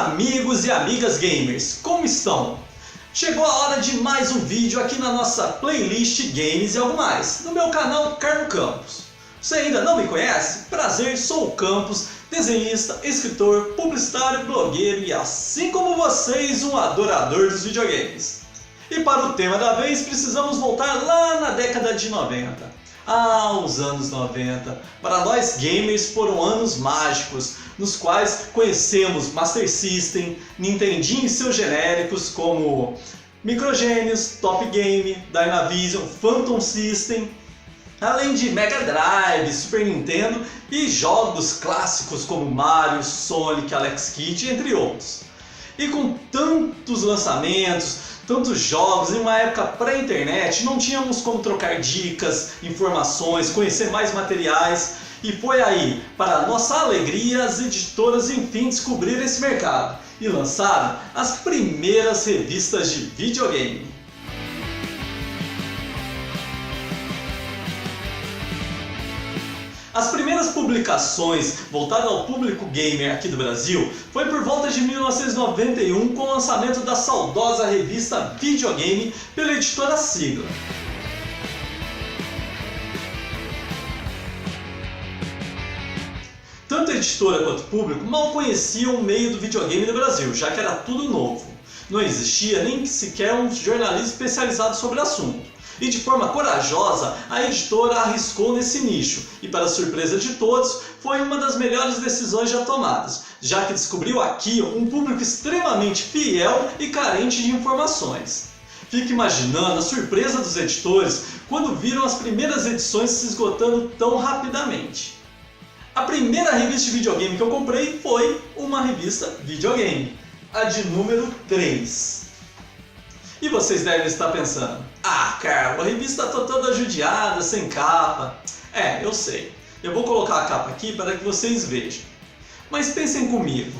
amigos e amigas gamers, como estão? Chegou a hora de mais um vídeo aqui na nossa playlist Games e Algo Mais, no meu canal Carlo Campos. Você ainda não me conhece? Prazer, sou o Campos, desenhista, escritor, publicitário, blogueiro e assim como vocês, um adorador dos videogames. E para o tema da vez, precisamos voltar lá na década de 90. Os anos 90, para nós gamers foram anos mágicos, nos quais conhecemos Master System, Nintendinho e seus genéricos como Microgênios, Top Game, Dynavision, Phantom System, além de Mega Drive, Super Nintendo e jogos clássicos como Mario, Sonic, Alex Kidd, entre outros. E com tantos lançamentos, tantos jogos, em uma época pré-internet, não tínhamos como trocar dicas, informações, conhecer mais materiais. E foi aí, para nossa alegria, as editoras enfim descobriram esse mercado e lançaram as primeiras revistas de videogame. As primeiras publicações voltadas ao público gamer aqui do Brasil foi por volta de 1991 com o lançamento da saudosa revista Videogame pela editora Sigla. Tanto a editora quanto o público mal conheciam o meio do videogame no Brasil, já que era tudo novo. Não existia nem sequer um jornalismo especializado sobre o assunto. E de forma corajosa, a editora arriscou nesse nicho, e para surpresa de todos, foi uma das melhores decisões já tomadas, já que descobriu aqui um público extremamente fiel e carente de informações. Fique imaginando a surpresa dos editores quando viram as primeiras edições se esgotando tão rapidamente. A primeira revista de videogame que eu comprei foi uma revista Videogame, a de número 3. E vocês devem estar pensando, Carlo, a revista está toda judiada, sem capa. Eu sei. Eu vou colocar a capa aqui para que vocês vejam. Mas pensem comigo.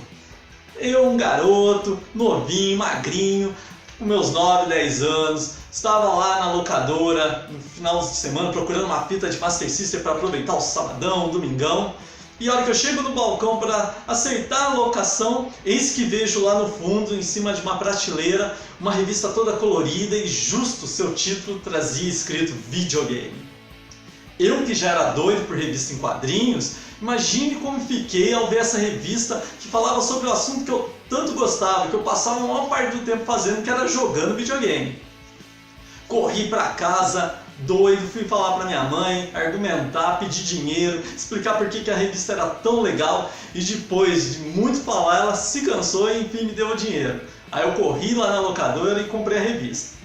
Eu, um garoto, novinho, magrinho, com meus 9, 10 anos, estava lá na locadora no final de semana procurando uma fita de Master System para aproveitar o sabadão, o domingão. E a hora que eu chego no balcão para acertar a locação, eis que vejo lá no fundo, em cima de uma prateleira, uma revista toda colorida e justo seu título trazia escrito Videogame. Eu que já era doido por revista em quadrinhos, imagine como fiquei ao ver essa revista que falava sobre o assunto que eu tanto gostava, que eu passava a maior parte do tempo fazendo, que era jogando videogame. Corri para casa, doido, fui falar para minha mãe, argumentar, pedir dinheiro, explicar por que a revista era tão legal e depois de muito falar ela se cansou e enfim me deu o dinheiro. Aí eu corri lá na locadora e comprei a revista.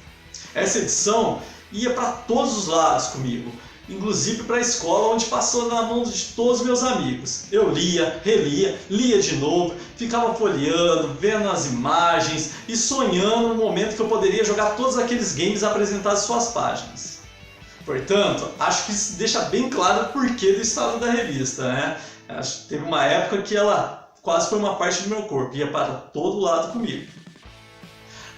Essa edição ia para todos os lados comigo, inclusive para a escola onde passou na mão de todos os meus amigos. Eu lia, relia, lia de novo, ficava folheando, vendo as imagens e sonhando no momento que eu poderia jogar todos aqueles games apresentados em suas páginas. Portanto, acho que isso deixa bem claro o porquê do estado da revista, né? Acho que teve uma época que ela quase foi uma parte do meu corpo, ia para todo lado comigo.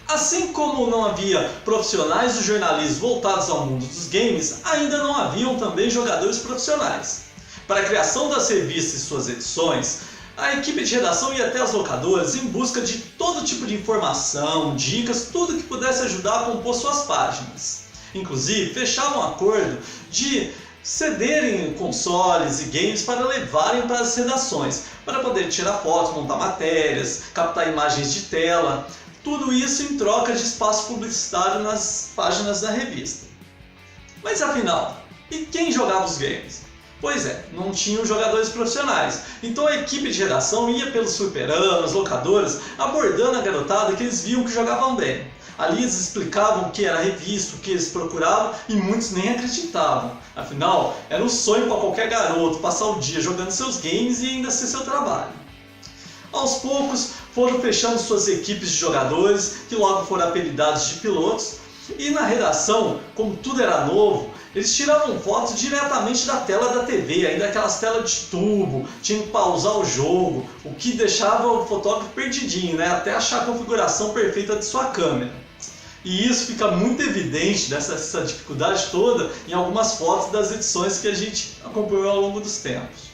Assim como não havia profissionais do jornalismo voltados ao mundo dos games, ainda não haviam também jogadores profissionais. Para a criação das revistas e suas edições, a equipe de redação ia até as locadoras em busca de todo tipo de informação, dicas, tudo que pudesse ajudar a compor suas páginas. Inclusive, fechavam um acordo de cederem consoles e games para levarem para as redações, para poder tirar fotos, montar matérias, captar imagens de tela, tudo isso em troca de espaço publicitário nas páginas da revista. Mas afinal, e quem jogava os games? Pois não tinham jogadores profissionais, então a equipe de redação ia pelos fliperamas, locadoras, abordando a garotada que eles viam que jogavam bem. Ali eles explicavam o que era a revista, o que eles procuravam e muitos nem acreditavam. Afinal, era um sonho para qualquer garoto passar o dia jogando seus games e ainda ser seu trabalho. Aos poucos foram fechando suas equipes de jogadores, que logo foram apelidados de pilotos, e na redação, como tudo era novo, eles tiravam fotos diretamente da tela da TV, ainda aquelas telas de tubo, tinham que pausar o jogo, o que deixava o fotógrafo perdidinho, né? Até achar a configuração perfeita de sua câmera. E isso fica muito evidente, essa dificuldade toda, em algumas fotos das edições que a gente acompanhou ao longo dos tempos.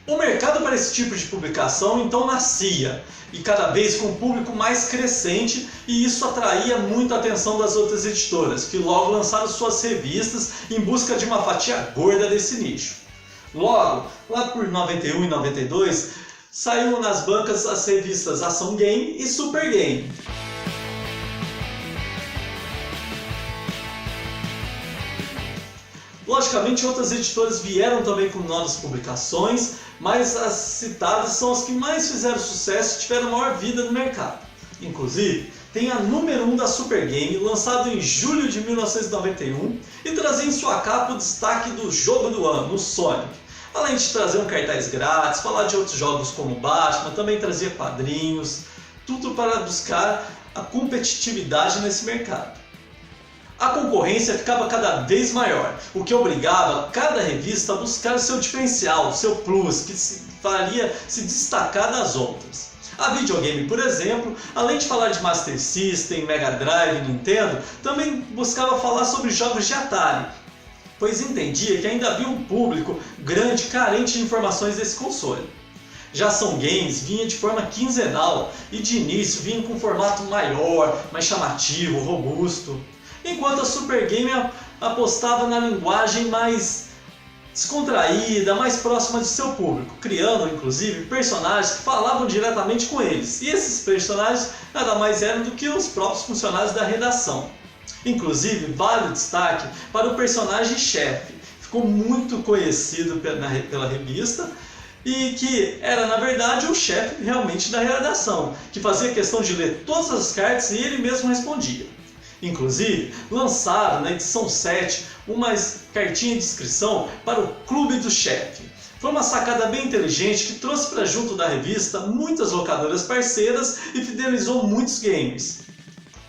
O mercado para esse tipo de publicação então nascia, e cada vez com um público mais crescente, e isso atraía muito a atenção das outras editoras, que logo lançaram suas revistas em busca de uma fatia gorda desse nicho. Logo, lá por 91 e 92, saíram nas bancas as revistas Ação Game e Super Game. Logicamente, outras editoras vieram também com novas publicações, mas as citadas são as que mais fizeram sucesso e tiveram maior vida no mercado. Inclusive, tem a número 1 da Super Game, lançado em julho de 1991, e trazia em sua capa o destaque do jogo do ano, o Sonic. Além de trazer um cartaz grátis, falar de outros jogos como Batman, também trazia quadrinhos, tudo para buscar a competitividade nesse mercado. A concorrência ficava cada vez maior, o que obrigava cada revista a buscar seu diferencial, seu plus, que faria se destacar das outras. A Videogame, por exemplo, além de falar de Master System, Mega Drive e Nintendo, também buscava falar sobre jogos de Atari, pois entendia que ainda havia um público grande carente de informações desse console. Já Ação Games vinha de forma quinzenal e de início vinha com um formato maior, mais chamativo, robusto, enquanto a Super Game apostava na linguagem mais descontraída, mais próxima de seu público, criando inclusive personagens que falavam diretamente com eles, e esses personagens nada mais eram do que os próprios funcionários da redação. Inclusive, vale o destaque para o personagem chefe, ficou muito conhecido pela revista, e que era na verdade o chefe realmente da redação, que fazia questão de ler todas as cartas e ele mesmo respondia. Inclusive, lançaram na edição 7 uma cartinha de inscrição para o Clube do Chefe. Foi uma sacada bem inteligente que trouxe para junto da revista muitas locadoras parceiras e fidelizou muitos games.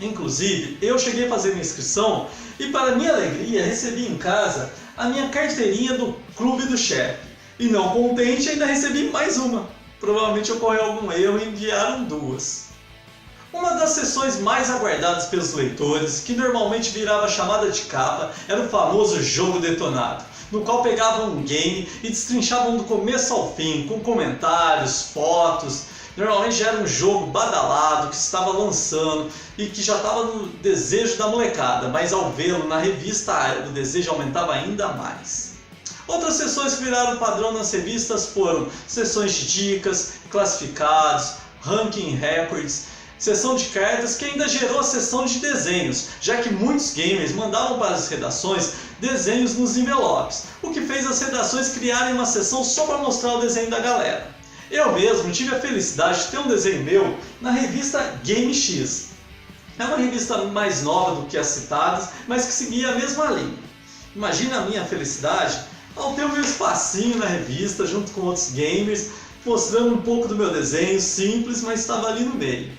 Inclusive, eu cheguei a fazer minha inscrição e, para minha alegria, recebi em casa a minha carteirinha do Clube do Chefe. E não contente, ainda recebi mais uma. Provavelmente ocorreu algum erro e enviaram duas. Uma das sessões mais aguardadas pelos leitores, que normalmente virava chamada de capa, era o famoso Jogo Detonado, no qual pegavam um game e destrinchavam do começo ao fim, com comentários, fotos. Normalmente já era um jogo badalado, que estava lançando e que já estava no desejo da molecada, mas ao vê-lo na revista o desejo aumentava ainda mais. Outras sessões que viraram padrão nas revistas foram sessões de dicas, classificados, ranking records, sessão de cartas, que ainda gerou a sessão de desenhos, já que muitos gamers mandavam para as redações desenhos nos envelopes, o que fez as redações criarem uma sessão só para mostrar o desenho da galera. Eu mesmo tive a felicidade de ter um desenho meu na revista Game X. É uma revista mais nova do que as citadas, mas que seguia a mesma linha. Imagina a minha felicidade ao ter o meu espacinho na revista junto com outros gamers, mostrando um pouco do meu desenho simples, mas estava ali no meio.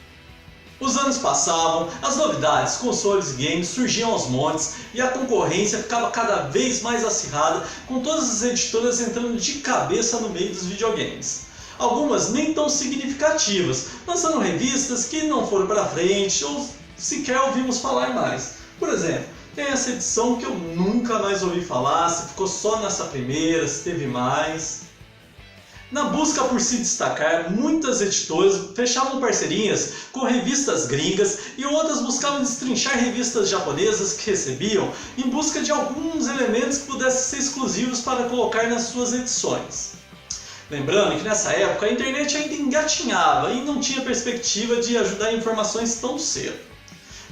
Os anos passavam, as novidades, consoles e games surgiam aos montes e a concorrência ficava cada vez mais acirrada, com todas as editoras entrando de cabeça no meio dos videogames. Algumas nem tão significativas, lançando revistas que não foram para frente ou sequer ouvimos falar mais. Por exemplo, tem essa edição que eu nunca mais ouvi falar, se ficou só nessa primeira, se teve mais. Na busca por se destacar, muitas editoras fechavam parcerias com revistas gringas e outras buscavam destrinchar revistas japonesas que recebiam em busca de alguns elementos que pudessem ser exclusivos para colocar nas suas edições. Lembrando que nessa época a internet ainda engatinhava e não tinha perspectiva de ajudar em informações tão cedo.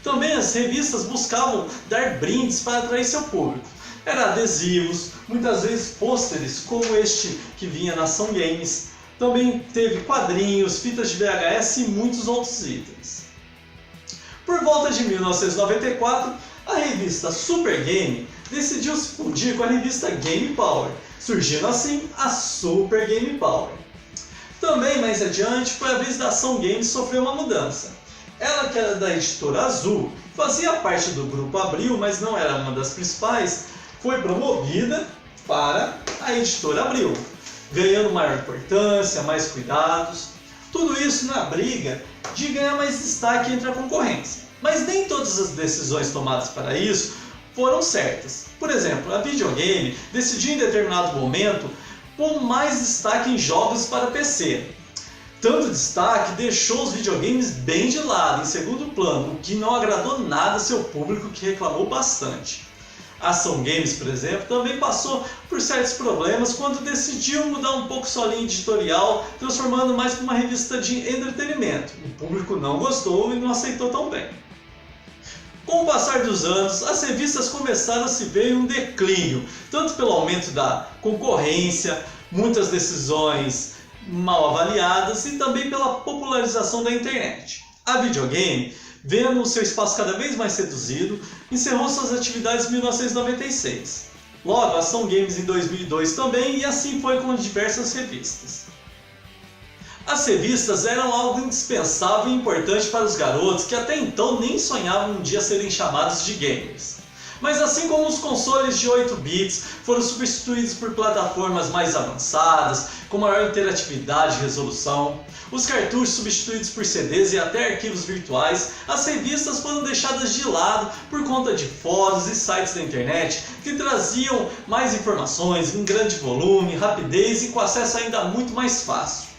Também as revistas buscavam dar brindes para atrair seu público. Era adesivos, muitas vezes pôsteres como este que vinha na Ação Games. Também teve quadrinhos, fitas de VHS e muitos outros itens. Por volta de 1994, a revista Super Game decidiu se fundir com a revista Game Power, surgindo assim a Super Game Power. Também mais adiante foi a vez da Ação Games sofrer uma mudança. Ela, que era da editora Azul, fazia parte do grupo Abril, mas não era uma das principais, foi promovida para a editora Abril, ganhando maior importância, mais cuidados. Tudo isso na briga de ganhar mais destaque entre a concorrência. Mas nem todas as decisões tomadas para isso foram certas. Por exemplo, a Videogame decidiu em determinado momento com mais destaque em jogos para PC. Tanto destaque deixou os videogames bem de lado, em segundo plano, o que não agradou nada seu público, que reclamou bastante. A Ação Games, por exemplo, também passou por certos problemas quando decidiu mudar um pouco sua linha editorial, transformando mais para uma revista de entretenimento. O público não gostou e não aceitou tão bem. Com o passar dos anos, as revistas começaram a se ver em um declínio, tanto pelo aumento da concorrência, muitas decisões mal avaliadas e também pela popularização da internet. A Videogame, vendo o seu espaço cada vez mais reduzido, encerrou suas atividades em 1996. Logo, a Ação Games em 2002 também, e assim foi com diversas revistas. As revistas eram algo indispensável e importante para os garotos que até então nem sonhavam um dia serem chamados de gamers. Mas assim como os consoles de 8 bits foram substituídos por plataformas mais avançadas, com maior interatividade e resolução, os cartuchos substituídos por CDs e até arquivos virtuais, as revistas foram deixadas de lado por conta de fóruns e sites da internet que traziam mais informações em grande volume, rapidez e com acesso ainda muito mais fácil.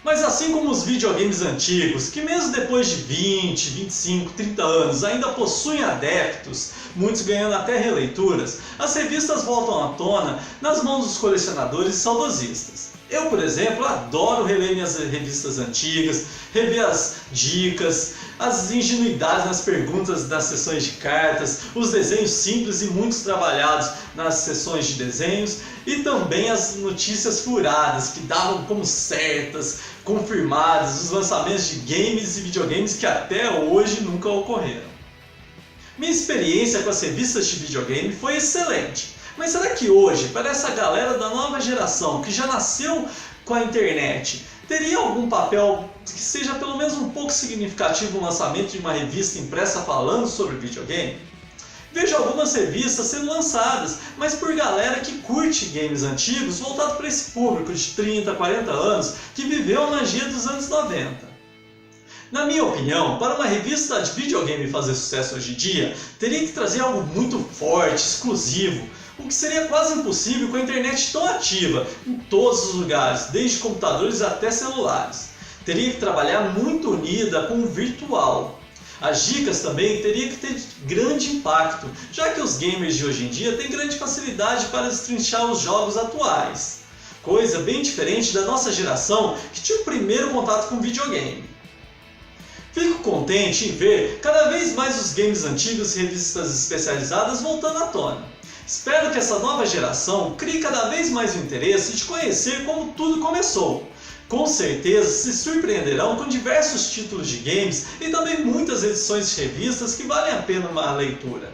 Mas assim como os videogames antigos, que mesmo depois de 20, 25, 30 anos ainda possuem adeptos, muitos ganhando até releituras, as revistas voltam à tona nas mãos dos colecionadores e saudosistas. Eu, por exemplo, adoro reler minhas revistas antigas, rever as dicas, as ingenuidades nas perguntas das sessões de cartas, os desenhos simples e muitos trabalhados nas sessões de desenhos e também as notícias furadas que davam como certas, confirmadas, os lançamentos de games e videogames que até hoje nunca ocorreram. Minha experiência com as revistas de videogame foi excelente. Mas será que hoje, para essa galera da nova geração que já nasceu com a internet, teria algum papel que seja pelo menos um pouco significativo no lançamento de uma revista impressa falando sobre videogame? Vejo algumas revistas sendo lançadas, mas por galera que curte games antigos, voltado para esse público de 30, 40 anos que viveu a magia dos anos 90. Na minha opinião, para uma revista de videogame fazer sucesso hoje em dia, teria que trazer algo muito forte, exclusivo, o que seria quase impossível com a internet tão ativa em todos os lugares, desde computadores até celulares. Teria que trabalhar muito unida com o virtual. As dicas também teriam que ter grande impacto, já que os gamers de hoje em dia têm grande facilidade para destrinchar os jogos atuais. Coisa bem diferente da nossa geração que tinha o primeiro contato com videogame. Fico contente em ver cada vez mais os games antigos e revistas especializadas voltando à tona. Espero que essa nova geração crie cada vez mais o interesse de conhecer como tudo começou. Com certeza se surpreenderão com diversos títulos de games e também muitas edições de revistas que valem a pena uma leitura.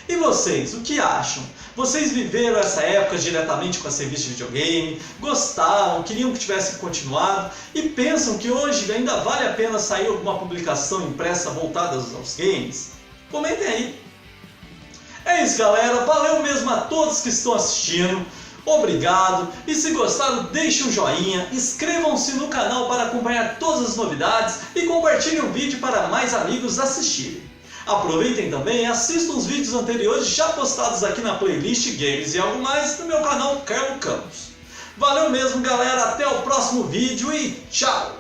E vocês, o que acham? Vocês viveram essa época diretamente com as revistas de videogame? Gostaram? Queriam que tivesse continuado? E pensam que hoje ainda vale a pena sair alguma publicação impressa voltada aos games? Comentem aí! É isso, galera, valeu mesmo a todos que estão assistindo, obrigado, e se gostaram deixem um joinha, inscrevam-se no canal para acompanhar todas as novidades e compartilhem o vídeo para mais amigos assistirem. Aproveitem também e assistam os vídeos anteriores já postados aqui na playlist Games e Algo Mais do meu canal Carlo Campos. Valeu mesmo, galera, até o próximo vídeo e tchau!